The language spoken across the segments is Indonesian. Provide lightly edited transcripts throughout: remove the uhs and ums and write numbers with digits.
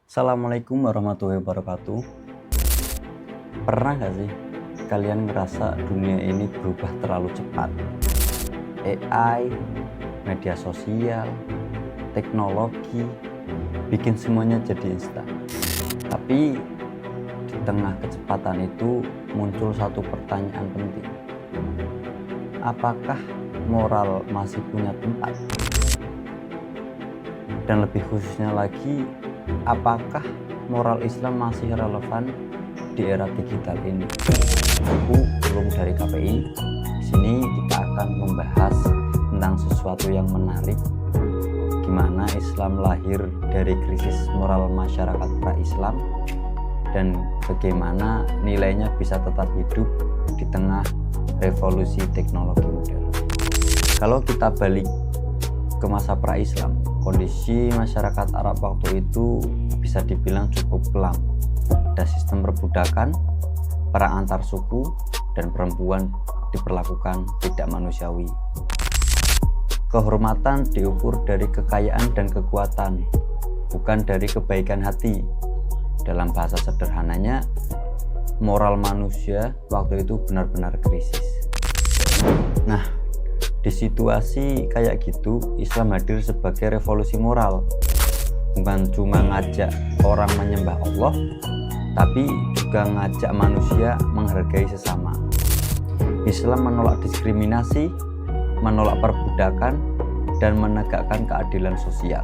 Assalamualaikum warahmatullahi wabarakatuh. Pernah gak sih kalian ngerasa dunia ini berubah terlalu cepat? AI, media sosial, teknologi, bikin semuanya jadi instan. Tapi di tengah kecepatan itu muncul satu pertanyaan penting. Apakah moral masih punya tempat? Dan lebih khususnya lagi, apakah moral Islam masih relevan di era digital ini? Aku belum dari KPI. Di sini kita akan membahas tentang sesuatu yang menarik, gimana Islam lahir dari krisis moral masyarakat pra-Islam dan bagaimana nilainya bisa tetap hidup di tengah revolusi teknologi modern. Kalau kita balik ke masa pra-Islam, kondisi masyarakat Arab waktu itu bisa dibilang cukup kelam. Ada sistem perbudakan, perang antar suku, dan perempuan diperlakukan tidak manusiawi. Kehormatan diukur dari kekayaan dan kekuatan, bukan dari kebaikan hati. Dalam bahasa sederhananya, moral manusia waktu itu benar-benar krisis. Nah, di situasi kayak gitu, Islam hadir sebagai revolusi moral. Bukan cuma ngajak orang menyembah Allah, tapi juga ngajak manusia menghargai sesama. Islam menolak diskriminasi, menolak perbudakan, dan menegakkan keadilan sosial.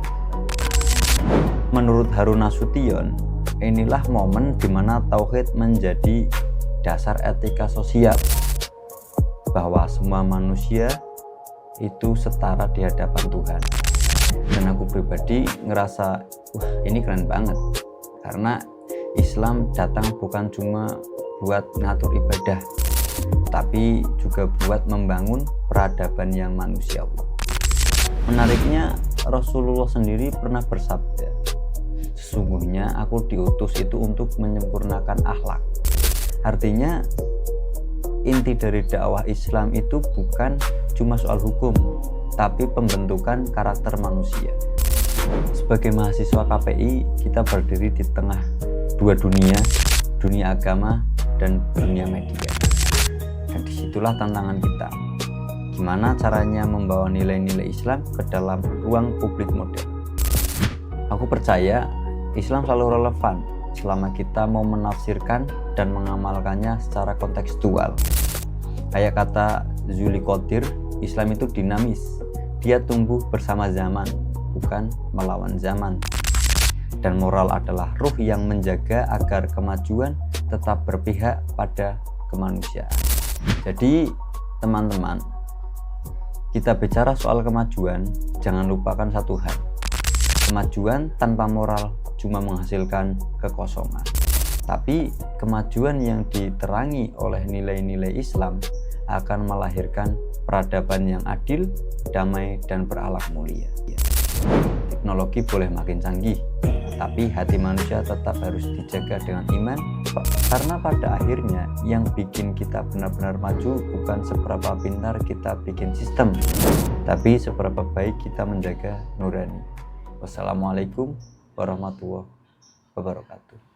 Menurut Harun Nasution, inilah momen di mana tauhid menjadi dasar etika sosial, bahwa semua manusia itu setara di hadapan Tuhan. Dan aku pribadi ngerasa, wah ini keren banget, karena Islam datang bukan cuma buat ngatur ibadah, tapi juga buat membangun peradaban yang manusiawi. Menariknya, Rasulullah sendiri pernah bersabda, sesungguhnya aku diutus itu untuk menyempurnakan akhlak. Artinya, inti dari dakwah Islam itu bukan cuma soal hukum, tapi pembentukan karakter manusia. Sebagai mahasiswa KPI, kita berdiri di tengah dua dunia, dunia agama dan dunia media. Dan disitulah tantangan kita. Gimana caranya membawa nilai-nilai Islam ke dalam ruang publik modern? Aku percaya Islam selalu relevan selama kita mau menafsirkan dan mengamalkannya secara kontekstual. Kayak kata Zuli Qodir, Islam itu dinamis. Dia tumbuh bersama zaman, bukan melawan zaman. Dan moral adalah ruh yang menjaga agar kemajuan tetap berpihak pada kemanusiaan. Jadi, teman-teman, kita bicara soal kemajuan, jangan lupakan satu hal. Kemajuan tanpa moral cuma menghasilkan kekosongan. Tapi kemajuan yang diterangi oleh nilai-nilai Islam akan melahirkan peradaban yang adil, damai, dan berakhlak mulia. Teknologi boleh makin canggih, tapi hati manusia tetap harus dijaga dengan iman, karena pada akhirnya yang bikin kita benar-benar maju bukan seberapa pintar kita bikin sistem, tapi seberapa baik kita menjaga nurani. Wassalamualaikum warahmatullahi wabarakatuh.